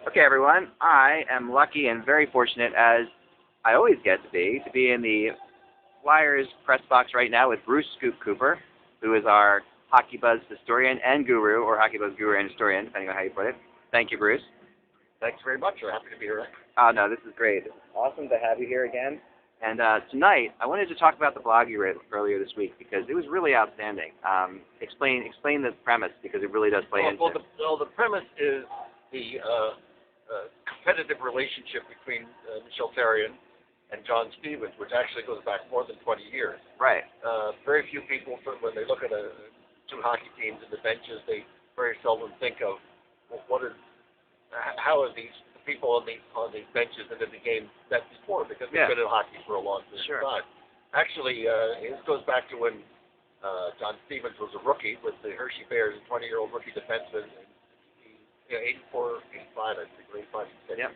Okay, everyone. I am lucky and very fortunate, as I always get to be in the Flyers press box right now with Bruce Scoop Cooper, who is our Hockey Buzz historian and guru, or Hockey Buzz guru and historian, depending on how you put it. Thank you, Bruce. Thanks very much. We're happy to be here. Oh, no, this is great. It's awesome to have you here again. And tonight, I wanted to talk about the blog you wrote earlier this week because it was really outstanding. Explain the premise, because it really does play into it. Well, the premise is the competitive relationship between Michel Therrien and John Stevens, which actually goes back more than 20 years. Right. Very few people, when they look at two hockey teams in the benches, they very seldom think of how are these people on these benches and in the game met before, because they've been in hockey for a long period of time. Actually, this goes back to when John Stevens was a rookie with the Hershey Bears, a 20-year-old rookie defenseman, 84, 85, I think, or 85, 86. Yep.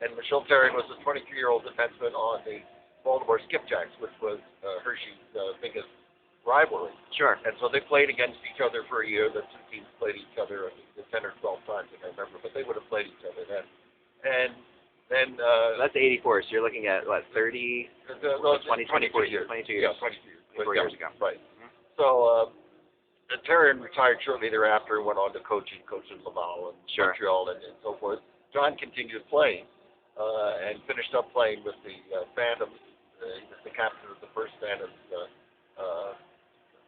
And Michel Therrien was a 23-year-old defenseman on the Baltimore Skipjacks, which was Hershey's biggest rivalry. Sure. And so they played against each other for a year. The two teams played each other 10 or 12 times, I can't remember, but they would have played each other then. And then that's 84, so you're looking at, what, 30, 22 years. 22 years. Yeah, 22 years. 24 years ago. Right. Mm-hmm. So Therrien retired shortly thereafter and went on to coach in Laval and Montreal and so forth. John continued playing and finished up playing with the Phantoms. He was the captain of the first Phantoms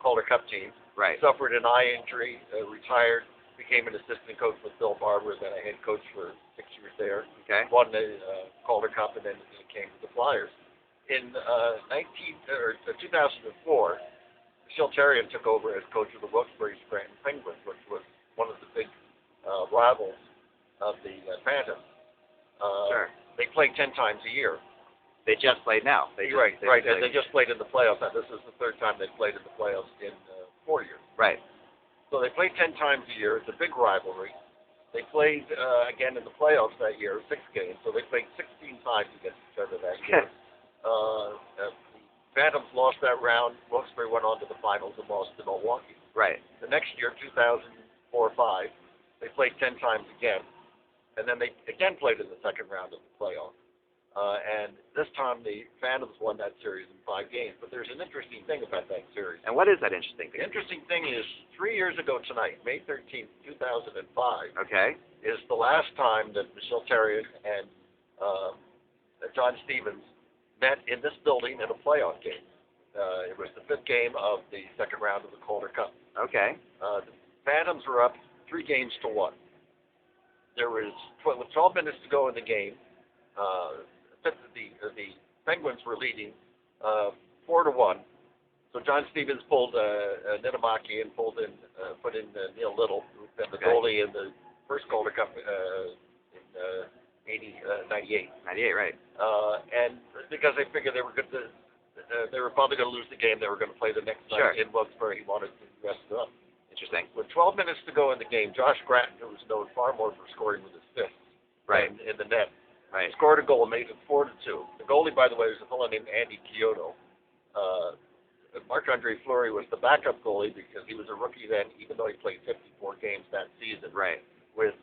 Calder Cup team. Right. Suffered an eye injury, retired, became an assistant coach with Bill Barber, then a head coach for 6 years there. Okay. Won the Calder Cup, and then he came to the Flyers. In 2004, Michel Therrien took over as coach of the Wilkes-Barre Scranton Penguins, which was one of the big rivals of the Phantoms. Sure. They played 10 times a year. They just played now. Right. And they just played in the playoffs. And this is the third time they've played in the playoffs in 4 years. Right. So they played 10 times a year. It's a big rivalry. They played again in the playoffs that year, 6 games. So they played 16 times against each other that year. The Phantoms lost that round. Wilkes-Barre went on to the finals and lost to Milwaukee. Right. The next year, 2004-05, they played 10 times again. And then they again played in the second round of the playoffs. And this time the Phantoms won that series in 5 games. But there's an interesting thing about that series. And what is that interesting thing? The interesting thing is 3 years ago tonight, May 13th, 2005, is the last time that Michel Therrien and John Stevens met in this building in a playoff game. It was the 5th game of the second round of the Calder Cup. Okay. The Phantoms were up 3 games to 1. There was 12 minutes to go in the game. The Penguins were leading 4-1. So John Stevens pulled Niedermaki and put in Neil Little, who had the goalie in the first Calder Cup in 98. 98, right. And because they figured they were probably going to lose the game, they were going to play the next night in Wilkes-Barre. He wanted to rest it up. Interesting. With 12 minutes to go in the game, Josh Gratton, who was known far more for scoring with his fists in the net, scored a goal, made it 4-2. The goalie, by the way, was a fellow named Andy Chiodo. Marc-Andre Fleury was the backup goalie because he was a rookie then, even though he played 54 games that season. Right. With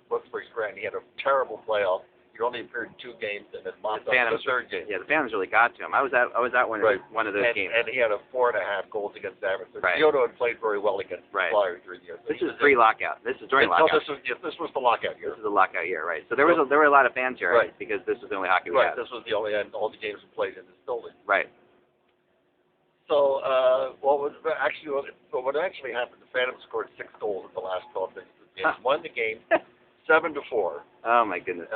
Wilkes-Barre Scranton, he had a terrible playoff. He only appeared in 2 games and then mopped up the third game. Yeah, the Phantoms really got to him. I was at one of those games. And he had a 4.5 goals against average. So right. Chiodo had played very well against the Flyers during the year. So this is pre-lockout. This is during lockout. This was the lockout year. This is the lockout year, right? So there were a lot of fans here, because this was the only hockey we had. This was the only, and all the games were played in this building. Right. So what actually happened? The Phantoms scored 6 goals in the last 12 minutes of the game. Won the game 7-4. Oh my goodness.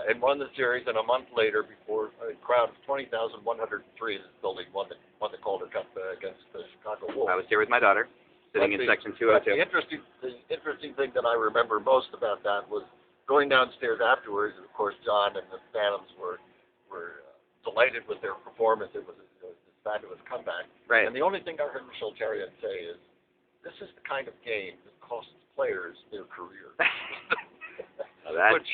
And won the series, and a month later, before a crowd of 20,103 in this building, won the Calder Cup against the Chicago Wolves. I was here with my daughter, sitting in section 202. The interesting thing that I remember most about that was going downstairs afterwards, and of course John and the Phantoms were delighted with their performance. It was a fabulous comeback. Right. And the only thing I heard Michel Therrien say is, "This is the kind of game that costs players their career." That's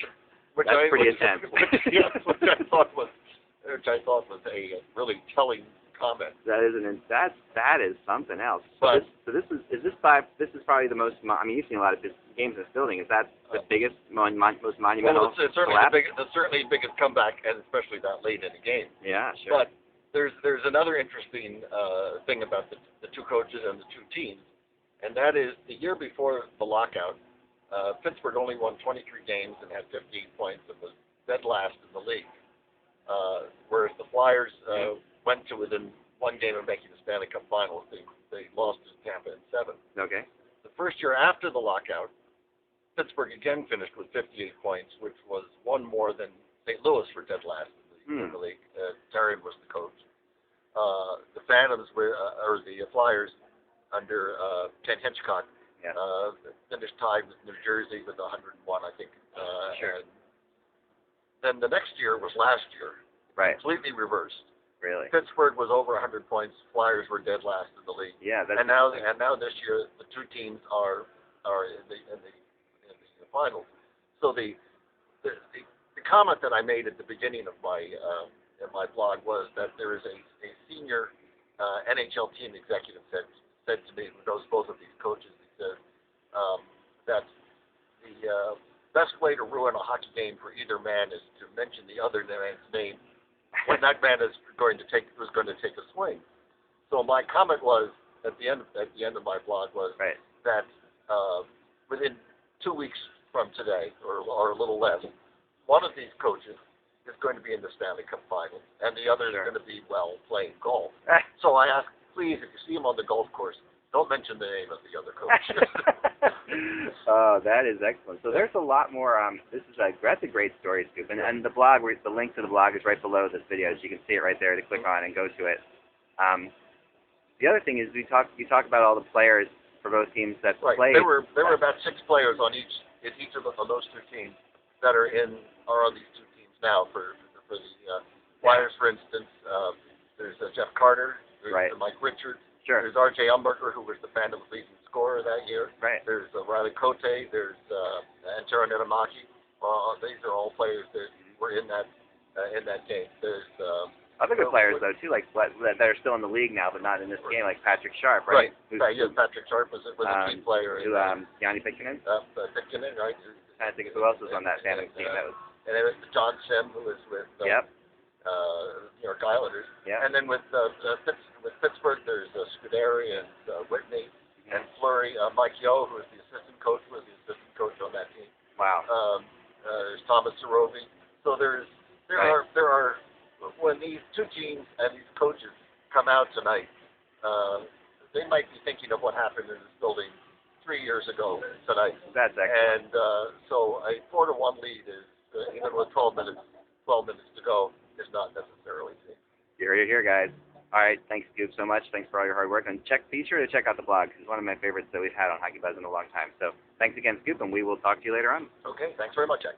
pretty intense. Which I thought was a really telling comment. That is something else. But This is probably the most. I mean, you've seen a lot of games in this building. Is that the biggest, most monumental? well, it's certainly the biggest comeback, and especially that late in the game. Yeah, sure. But there's another interesting thing about the two coaches and the two teams, and that is the year before the lockout, Pittsburgh only won 23 games and had 15 points and was dead last in the league. Whereas the Flyers went to within one game of making the Stanley Cup Finals. They lost to Tampa in 7. Okay. The first year after the lockout, Pittsburgh again finished with 58 points, which was one more than St. Louis for dead last in the league. Terry was the coach. The Phantoms or the Flyers under Ken Hitchcock finished tied with New Jersey with 101, I think. Sure. And then the next year was last year. Right. Completely reversed. Really. Pittsburgh was over 100 points. Flyers were dead last in the league. Yeah. And now this year the two teams are in the finals. So the comment that I made at the beginning of my in my blog was that there is a senior NHL team executive said to me, who knows both of these coaches, he said that the best way to ruin a hockey game for either man is to mention the other man's name when that man was going to take a swing. So my comment was at the end of my blog was that within 2 weeks from today, or a little less, one of these coaches is going to be in the Stanley Cup Finals, and the other is going to be, playing golf. So I ask, please, if you see him on the golf course, don't mention the name of the other coach. Oh, that is excellent. So there's a lot more. That's a great story, Scoop. And the blog, the link to the blog is right below this video, so you can see it right there to click on and go to it. The other thing is you talk about all the players for both teams that played. There were about 6 players on each of those two teams that are on these two teams now. For the Flyers, for instance, there's Jeff Carter, there's Mike Richards, there's R.J. Umberger, who was the Phantom's leading scorer that year. There's Riley Cote, there's Antero Netamaki. These are all players that were in that game. There's other good players though too, like that are still in the league now, but not in this game, like Patrick Sharp, right? Patrick Sharp was a key player. Yanni Pikkinen. Pikkinen, right? I think who else was on that Phantom team? And then John Sim, who was with New York Islanders. And then with Pittsburgh, there's Scuderi and Whitney and Fleury. Mike Yeo, who was the assistant coach, on that team. Wow. There's Thomas Sorovi. So there are when these two teams and these coaches come out tonight, they might be thinking of what happened in this building 3 years ago tonight. That's excellent. And so a 4-1 lead is even with 12 minutes to go is not necessarily safe. You're here, guys. All right, thanks, Scoop, so much. Thanks for all your hard work. And be sure to check out the blog. It's one of my favorites that we've had on Hockey Buzz in a long time. So thanks again, Scoop, and we will talk to you later on. Okay, thanks very much, Jack.